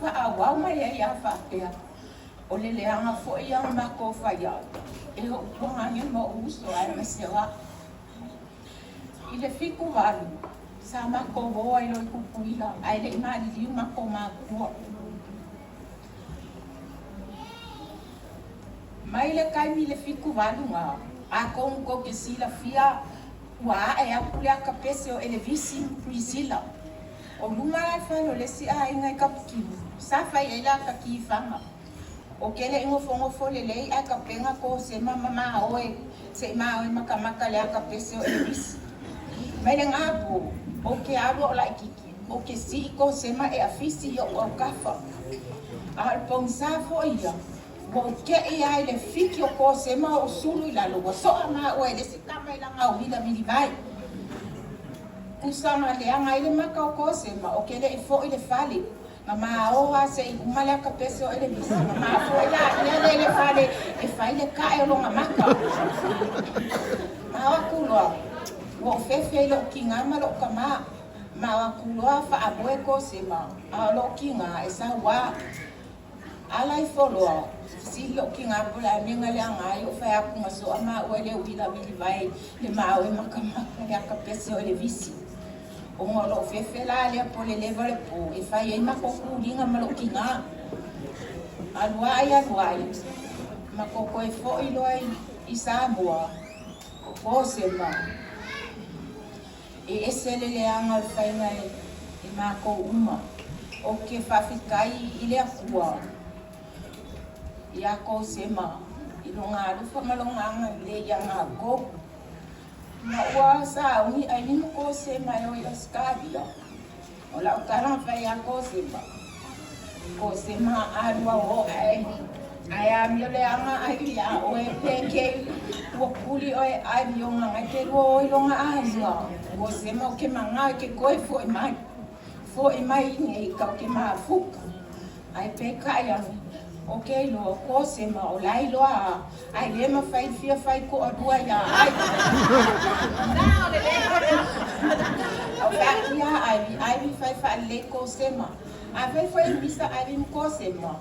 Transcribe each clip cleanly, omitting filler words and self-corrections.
whaawau mai e ia whapea. O le leanga fo ia mako whaia. E ho puangangi mo uso ai masewa. I le fiku walu, sa mako voa i loi kupuila, ai le ima li liu mako makua. Mai le kaimi le fiku walu ngā, a kongo ke sila fia, ua e au kule aka pese o elevisi Priscilla. O lunga lai whano le si a ingai kapukimu, sa whai e la ka ki whanga. O kele ingo fongo le lei a ka penga ko se mama oe, se ma oe makamaka le aka pese o elevisi. Mai le ngāpu, o ke awa o lai kiki, o ke si ko se ma e afisi o au kafa. A alpong sa fo ia, o ke e ai le fiki o ko se ma o sulu i lalo, o soa ma oe le se kama i langa o hila mili vai. Kusanga le anga i le maka o ko se ma, o ke le i fo i le fali. Mama oa se i umale aka pese o ele visi, mama fo i la, le fale, e fai le ka e o longa maka. Mawa kuloa. Wo fefe lo kinga ma lo kama ma kuloa fa aboe ko se ma a lo kinga e sa wa ala I follow si lo kinga bula ninga le anga yo fa aku maso ama o le wila wili vai le ma o makama ya ka pese o le visi o ngolo fefe la le po le level po e fa ye ma ko kulinga ma lo kinga alwai ma ko ko e fo I lo I sa boa ko se ma e ese le anga fai mai e mako uma o ke whawhikai I le Afoa I a Kosema I longa rufa malonga anga le ianga go na ua sa uni ai nimo Kosema e o I Australia o la ukara fai a Kosema arua o ai ami o le anga ai ia o e peke ua puli o e ai o nga ke ro I longa ahinga Kosema o ke manga ke koe fo I mai nei ka ke mafuka ai peka ia o ke lo Kosema o lai loa ai le ma fai fia fai ko adua ia ai o fa ia ai fai fa le Kosema a fai fai bisa ai Kosema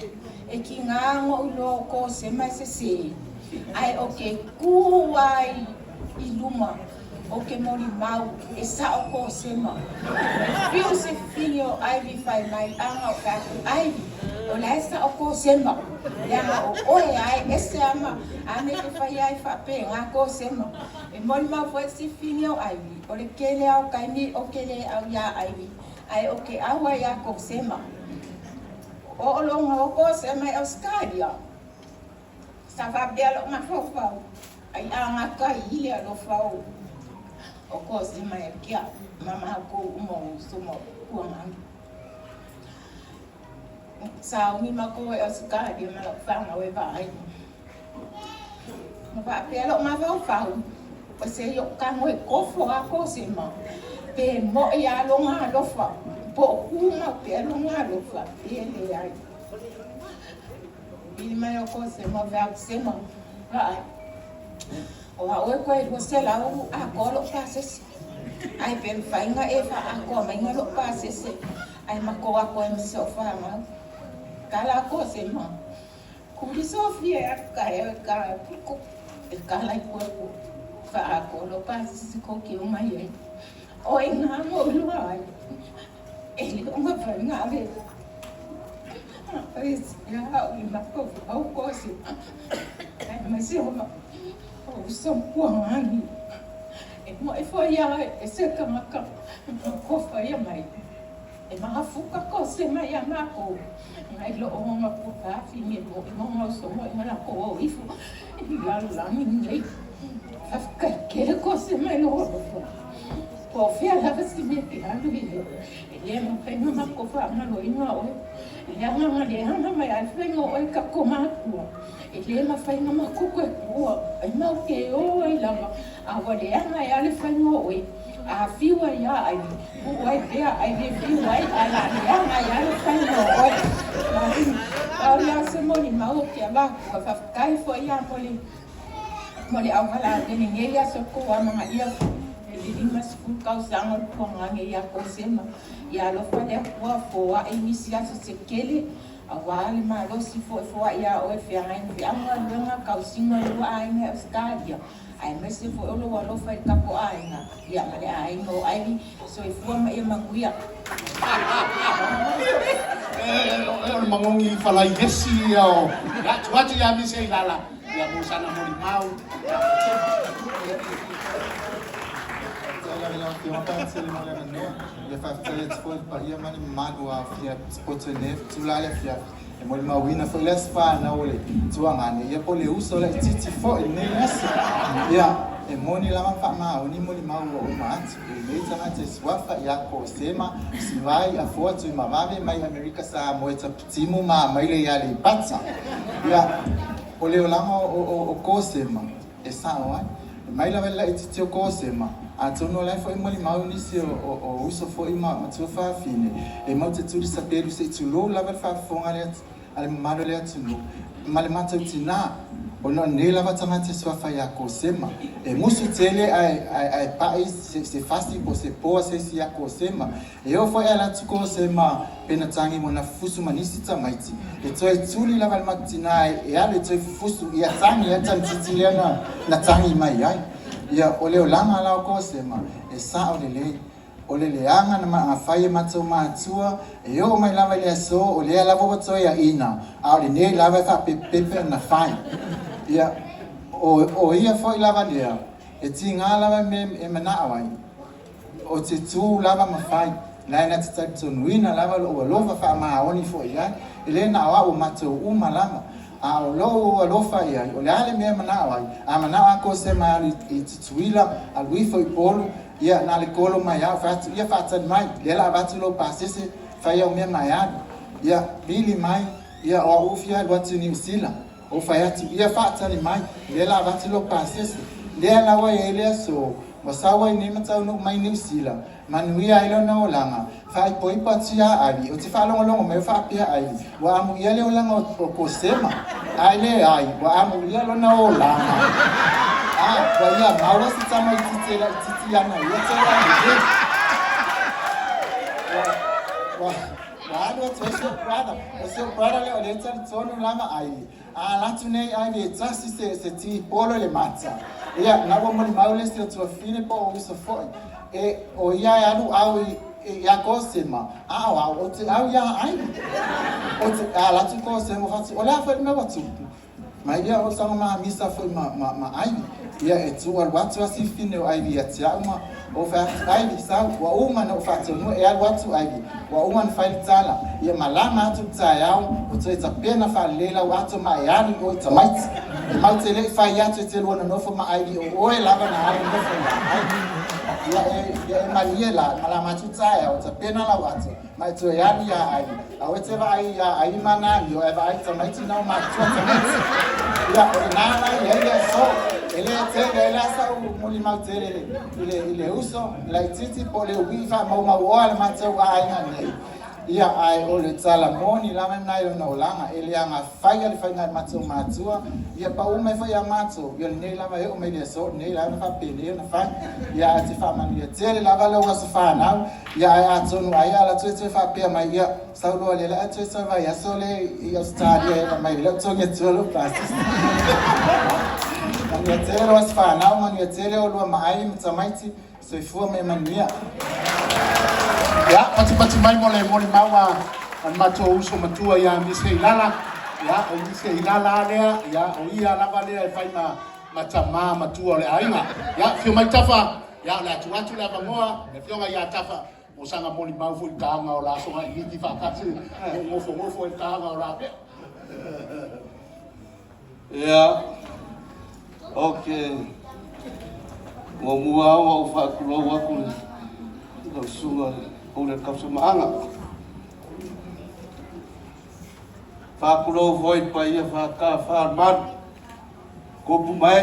e ki ngā lo Kosema se ai o ke kuai I luma o ke mori mau e sa o Kosema fiu se filho ai fai mai anga o kaku ai o la sa o Kosema ya o oe ai ese ama ame ke fai ai fa pe ngā Kosema e mori mau foi se filho ai o le kele au kaini o kele au ya ai o ke awa ya Kosema o longa o Kosema Australia sa va belo ma fofa ai anga kai ile lo fau o Kosema e kia mama ko umo sumo kuangangi sa uni mako e Australia ma lo fanga we vai ma va belo ma fau o se yo kango e kofo a Kosema pe mo ia longa lo fa po uma pe longa lo fa ele ai il mai o Kosema va Kosema vai o aue koe se la o a kolo pasese ai pe fainga e fa a ko mai ngalo pasese ai mako a ko em so fa ma kala Kosema kuri Sofia ka piko e kala ko fa a kolo pasese ko ki o mai o inga mo lo ai ele uma fainga ve Pois ya o mako o Kosema ai mas eu o são puangi e mo e foi e se kamaka ko foi mai e ma fuka Kosema ya mako mai lo o ma ko ka fini mo so mo na ko o ifu la ninguém vai ficar que Kosema no po fia la vestimenta ando ele não tem uma coisa na loinha o ele ama ele ama mas ele vem o ka komatu ele ma fai na makuko o ai mau ke o ai lava a wale ama ele fai no o a fiwa ya ai o ai pe ai de fiwa ai ala ama ele fai no o ya se mori mau ke ba ka fa kai foi ya moli au hala de ninguém ya so ko ama ia lima school kausanga kuangange ya Kosema ya lo fale kwa Afoa emisia sekele awali malo sifo Afoa ya ofianga ni anga lenga kausinga lo ainga stadia ai mesi fo lo walo fa kapo ainga ya male aingo ai so ifua e manguia mangongi falai desi yo ya tuati ya mise ilala ya musana molimau Je fais het voor par hier maar man wa via spotsonef tulale via e mo ma wina fo les fa na ole tuangane ye pole uso le titi fo ne nes ya e moni la fa ma oni mo ma o mat e le tana te swafa ya Kosema sivai Afoa Tuimavave mai America sa mo eta timu ma mai le ya le patsa ya ole olango o Kosema e sa wa mai la vela etitio Kosema atono la foi moli mau nisi o uso foi ma tufa fine e mau te tuli saperu se tulo la fa fonga le al malo le tulo male mata tina ono ne la vatanga te swafa ya Kosema e musu tele ai pais se fasti po se po se si ya Kosema e o foi ala tu Kosema pena tangi mona fusu manisi tamaiti e toi tuli la val matina e ale toi fusu ya tangi ya tantiti na tangi mai ai ya ole olanga la Kosema e sa ole le anga na ma afai matso matua e yo mai lava le so ole la bo tso ya ina a ole ne lava fa pepe na fai ya o ia foi lava le e tinga lava me e mana awai o te tu lava ma fai na na te tso nuina lava o lova fa ma oni foi ya ele na wa o matso uma lama a lo fa ia o le ale me mana wai a mana Kosema i tuila a lui foi polo ia na le kolo mai a fa ia fa tsa mai le la va lo pasese fa ia o me mai ia bili mai ia o ufia lo tini usila o fa ia fa tsa mai le la va lo pasese le la wa ele so wasawa ni mata no mai ni usila manuia ilo na olanga fa poi patia ali o te fa longo me fa pia ali wa amu ia le olanga o Kosema ai wa amu ia lo na olanga wa ia mawa si tama titi yana ia tera wa do tso brother le ole tsa tsono lama ai la tune ai le tsasi se ti polo le matsa ia na wo mo maule se tso fine po o so foi e o ia alu au ya Kosema wa o te au ya ai o te la tu Kosema fatu o la fa me watu mai ia o sama ma misa foi ma ai ia e tu al watu asi fine o ai ia tia uma o fa ai sa wa uma no fatu no e al watu ai wa uma fa tala ia malama tu tsayao o tsa pena fa lela watu ma yani o tsa mai te le fa ya te lo no fo ma ai o e lava na ai no fo ya Mariela malama tsaya o pena la watu mai to yani ya ai awetse ba ai ya ai mana yo eva ai tsamai tina ma tsotsa ya na ya so ele tele la sa muli ma tele ile uso la titi pole wifa ma wala ma tsa ai na ia ai ole tsala moni la mena yo no langa ele anga fai matso matua ia pa uma fa ya matso yo ne la va yo me le so ne la fa pele na fa ia ti fa man ia tele la va lo wa fa na ia ai tsonu ai ala tse fa pe mai ia sa lo le la tse sa va ya so le ia stadia mai le tso nge tsolo pasis man ia tele wa fa na man ia tele o lo mai mtsamaiti so ifua me mania ya pati mai mole mawa an mato uso matua ya mise ilala ya o mise ilala lea ya o ia lava lea e fai matama matua le ainga ya fio mai tafa ya la tuatu lava moa e fionga ya tafa o sanga moli mau fu kanga o la songa i fa katsi ngofo e kanga o la pe ya okay mo mua o fa kulo wa ku no sunga ole Kosema anga fa kulo voi pa ia fa ka fa man ko pu mai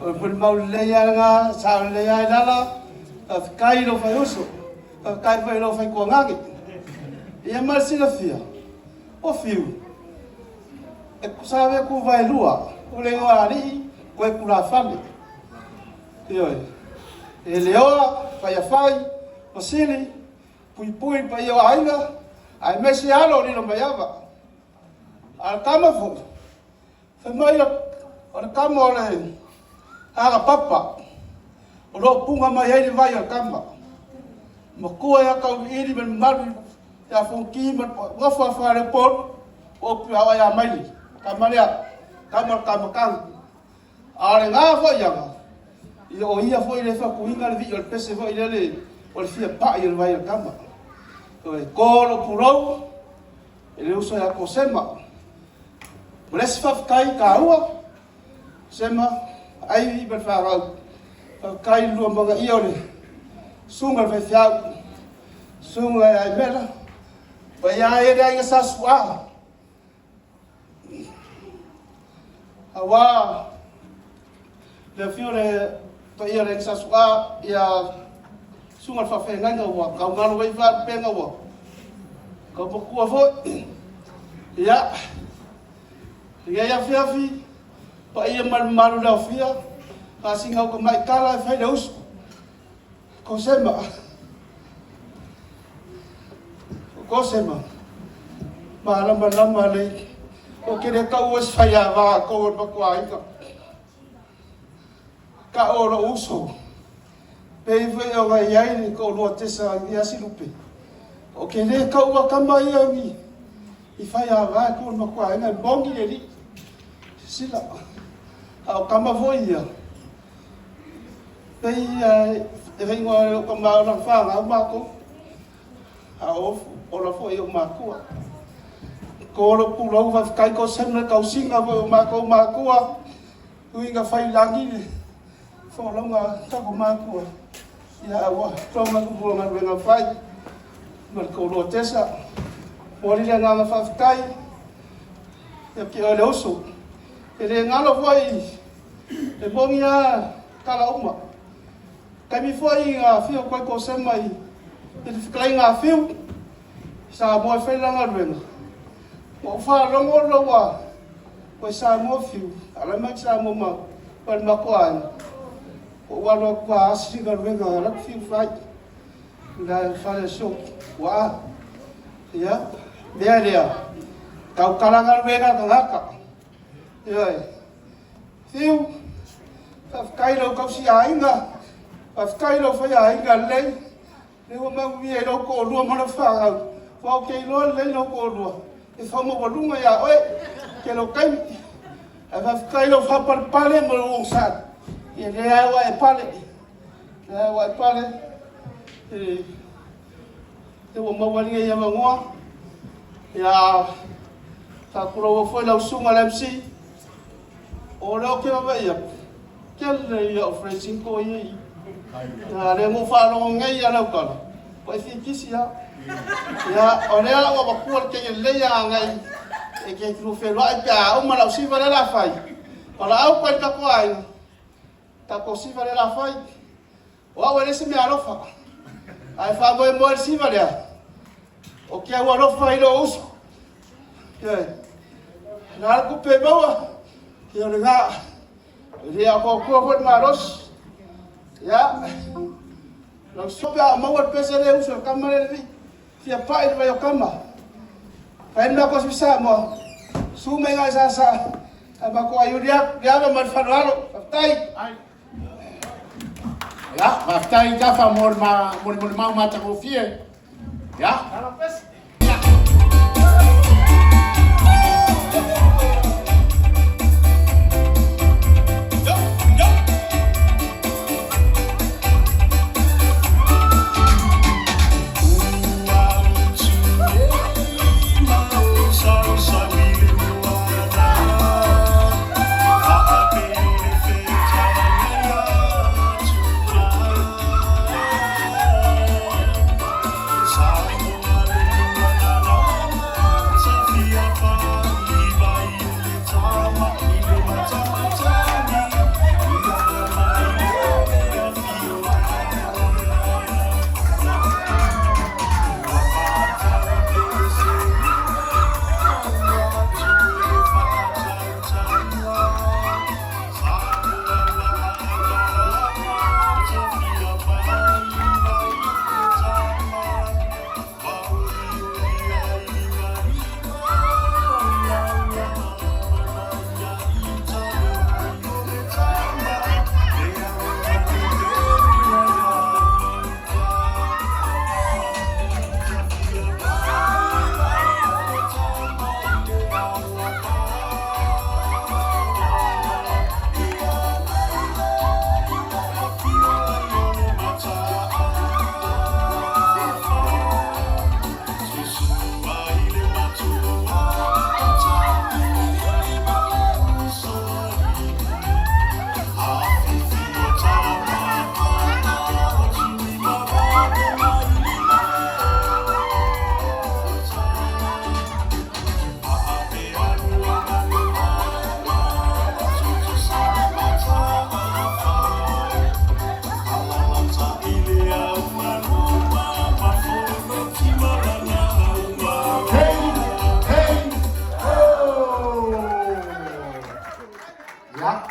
o pul mau le ya nga sa le ya la fa kai lo fa uso fa kai fa lo fa ko ngaki ia mal sina fia o fiu e sabe ku vai lua o le ngari ko e kula fale Ioi. E leoa, whai a whai, o sili, pui pa i o ainga, ai mesi alo ni no mai awa. Al kama fo. Whai mai o le kama o le aga papa. O lo punga mai ai vai al kama. Ma kua ya kau iri men maru ya fonki man wafa fa le pot o pu awa ya mai. Kama lea, kama kang. Ale nga fo ya. I o ia fo ile fa kuinga le vi o pese fo ile le o le fia pa i le vai al kama. O e kolo purau ele uso ya Kosema. Mulesi fa kai ka ua. Sema ai i fa rau. Kai lu manga iole sunga fe fiau sunga ai mela pa ya e dai sa swa awa le fiore pa ia le sa swa ya sunga fa fe nganga wa ka ngalo vai fa penga wa ka po fo ya ya fiafi pa ia malu la fia kasi ngau ko mai kala fai deus Kosema lama le o kere ka us fai ava ko ba kwai ka oro uso pe foi o vai ai ni ko lo tesa ia silupe o kere ka wa kama ia mi I fai ava ko ba kwai na bongi le sila au kama foi ia Pei e vengo con ma la fa ma ko a o la fo eu ma ko ko lo pu lo va kai ko sem ka singa ma ko uinga fai langi fo lo nga ta ko ma ko ya wa to ma ko ma venga fai ma ko lo tesa o ri na fa kai e ki o lo so e le ngalo foi e bongia kala uma Kami foi a fio ko Kosema I fiklai nga fio sa mo fe la ngarwenga mo fa rongo lo wa ko sa mo fio ala ma sa mo ma pa ma ko an o wa lo kwa asi ngarwenga la fio fai la fa le so wa ya dia kau kala ngarwenga ka ya fio fa kai lo kau si ainga Afkai lo fai ai ga lei le o mau vi lo ko lo mana fa fa ke lo le lo ko lo e fa mo volunga ya oi ke lo kai afkai lo fa par pale mo lo sa e le agua e pale e o mau ali ya mangoa ya ta pro foi la sunga la msi o lo ke va ya ke le ya ofrecing ko ye Re mo fa lo ngai ya lau kala. Pai fi kisi ya. Ya ole ala wa ku ke le ya ngai. E ke tru fe lo ai o ma la si va la fai. Para au pa ta ko ai. Ta ko si va la fai. Wa we se me alofa. Ai fa mo mo si va ya. O ke wa lo fai lo us. Ke. Na ku pe bawa. Ke ole ga. Ria ko ma los. Ya, lo sopa mawar pesere uso kamera ni, fia pai vai o kama. Pai na ko sisa mo, sume nga sa, ama ko ayudia, dia ba marfaralo, tai. Ya, tai ka fa mor mata ko fie. Ya. Ala pes. Ya.